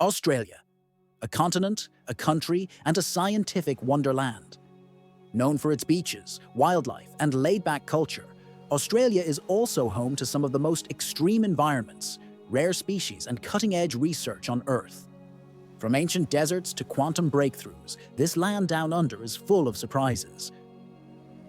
Australia, a continent, a country, and a scientific wonderland. Known for its beaches, wildlife, and laid-back culture, Australia is also home to some of the most extreme environments, rare species, and cutting-edge research on Earth. From ancient deserts to quantum breakthroughs, this land down under is full of surprises.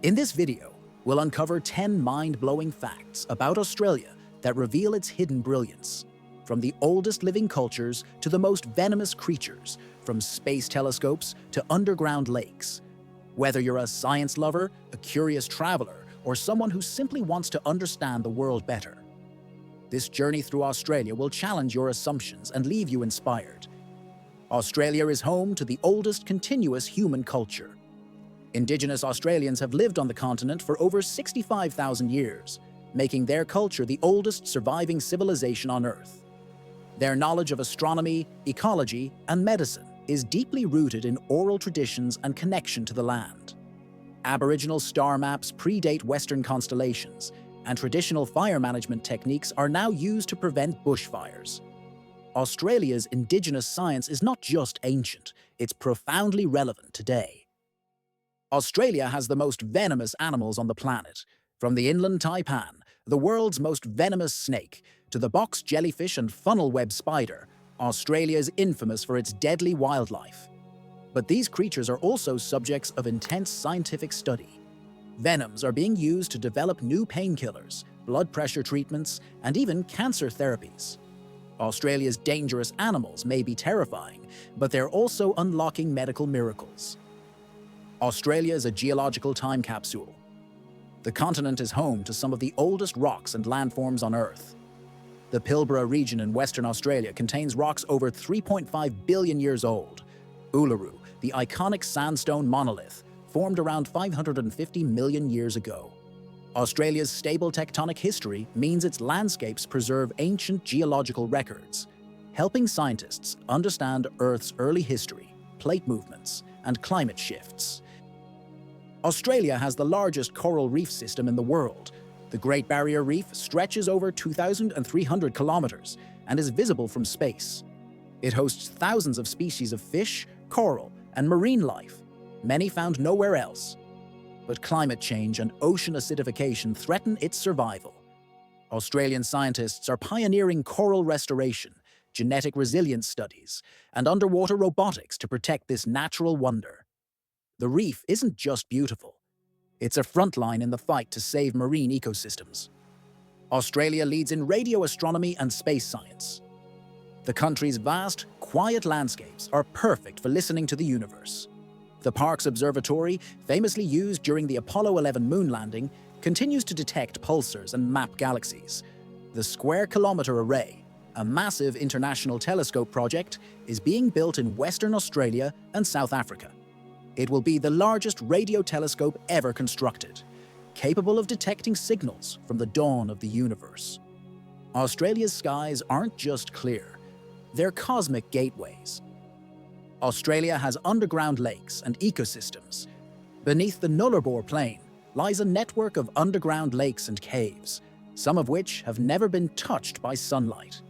In this video, we'll uncover 10 mind-blowing facts about Australia that reveal its hidden brilliance. From the oldest living cultures to the most venomous creatures, from space telescopes to underground lakes. Whether you're a science lover, a curious traveler, or someone who simply wants to understand the world better, this journey through Australia will challenge your assumptions and leave you inspired. Australia is home to the oldest continuous human culture. Indigenous Australians have lived on the continent for over 65,000 years, making their culture the oldest surviving civilization on Earth. Their knowledge of astronomy, ecology, and medicine is deeply rooted in oral traditions and connection to the land. Aboriginal star maps predate Western constellations, and traditional fire management techniques are now used to prevent bushfires. Australia's indigenous science is not just ancient, it's profoundly relevant today. Australia has the most venomous animals on the planet, from the inland taipan, the world's most venomous snake, to the box jellyfish and funnel web spider. Australia is infamous for its deadly wildlife. But these creatures are also subjects of intense scientific study. Venoms are being used to develop new painkillers, blood pressure treatments, and even cancer therapies. Australia's dangerous animals may be terrifying, but they're also unlocking medical miracles. Australia is a geological time capsule. The continent is home to some of the oldest rocks and landforms on Earth. The Pilbara region in Western Australia contains rocks over 3.5 billion years old. Uluru, the iconic sandstone monolith, formed around 550 million years ago. Australia's stable tectonic history means its landscapes preserve ancient geological records, helping scientists understand Earth's early history, plate movements, and climate shifts. Australia has the largest coral reef system in the world. The Great Barrier Reef stretches over 2,300 kilometers and is visible from space. It hosts thousands of species of fish, coral, and marine life, many found nowhere else. But climate change and ocean acidification threaten its survival. Australian scientists are pioneering coral restoration, genetic resilience studies, and underwater robotics to protect this natural wonder. The reef isn't just beautiful. It's a frontline in the fight to save marine ecosystems. Australia leads in radio astronomy and space science. The country's vast, quiet landscapes are perfect for listening to the universe. The Parkes Observatory, famously used during the Apollo 11 moon landing, continues to detect pulsars and map galaxies. The Square Kilometre Array, a massive international telescope project, is being built in Western Australia and South Africa. It will be the largest radio telescope ever constructed, capable of detecting signals from the dawn of the universe. Australia's skies aren't just clear, they're cosmic gateways. Australia has underground lakes and ecosystems. Beneath the Nullarbor Plain lies a network of underground lakes and caves, some of which have never been touched by sunlight.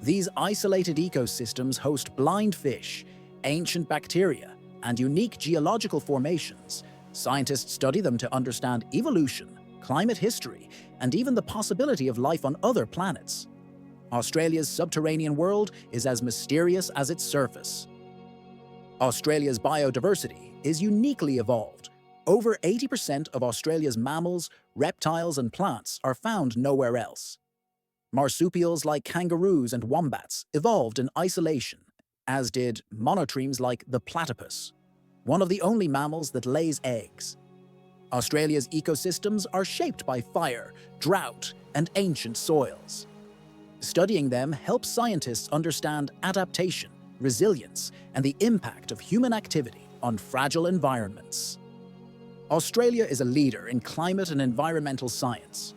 These isolated ecosystems host blind fish, ancient bacteria, and unique geological formations. Scientists study them to understand evolution, climate history, and even the possibility of life on other planets. Australia's subterranean world is as mysterious as its surface. Australia's biodiversity is uniquely evolved. Over 80% of Australia's mammals, reptiles, and plants are found nowhere else. Marsupials like kangaroos and wombats evolved in isolation, as did monotremes like the platypus, one of the only mammals that lays eggs. Australia's ecosystems are shaped by fire, drought, and ancient soils. Studying them helps scientists understand adaptation, resilience, and the impact of human activity on fragile environments. Australia is a leader in climate and environmental science.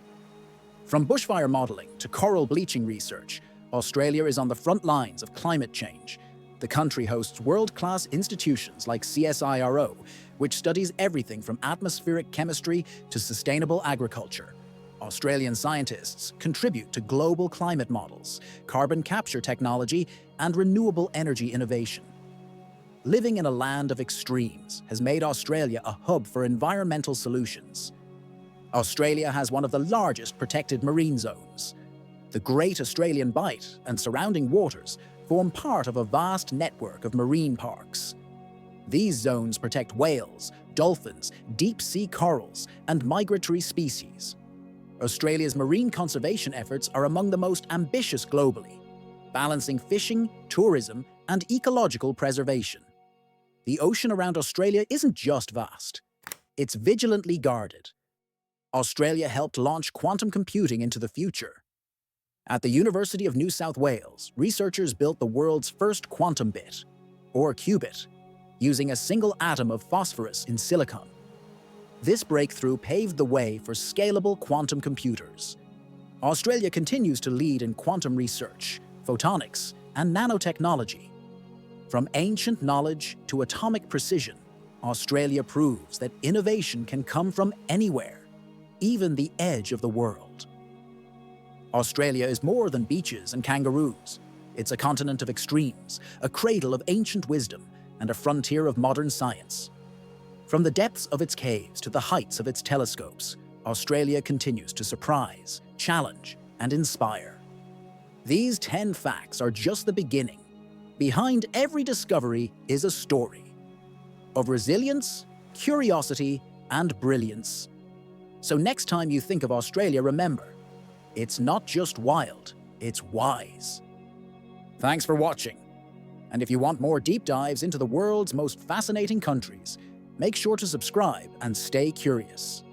From bushfire modeling to coral bleaching research, Australia is on the front lines of climate change. The country hosts world-class institutions like CSIRO, which studies everything from atmospheric chemistry to sustainable agriculture. Australian scientists contribute to global climate models, carbon capture technology, and renewable energy innovation. Living in a land of extremes has made Australia a hub for environmental solutions. Australia has one of the largest protected marine zones. The Great Australian Bight and surrounding waters form part of a vast network of marine parks. These zones protect whales, dolphins, deep-sea corals, and migratory species. Australia's marine conservation efforts are among the most ambitious globally, balancing fishing, tourism, and ecological preservation. The ocean around Australia isn't just vast, it's vigilantly guarded. Australia helped launch quantum computing into the future. At the University of New South Wales, researchers built the world's first quantum bit, or qubit, using a single atom of phosphorus in silicon. This breakthrough paved the way for scalable quantum computers. Australia continues to lead in quantum research, photonics, and nanotechnology. From ancient knowledge to atomic precision, Australia proves that innovation can come from anywhere, even the edge of the world. Australia is more than beaches and kangaroos. It's a continent of extremes, a cradle of ancient wisdom, and a frontier of modern science. From the depths of its caves to the heights of its telescopes, Australia continues to surprise, challenge, and inspire. These 10 facts are just the beginning. Behind every discovery is a story of resilience, curiosity, and brilliance. So next time you think of Australia, remember, it's not just wild, it's wise. Thanks for watching. And if you want more deep dives into the world's most fascinating countries, make sure to subscribe and stay curious.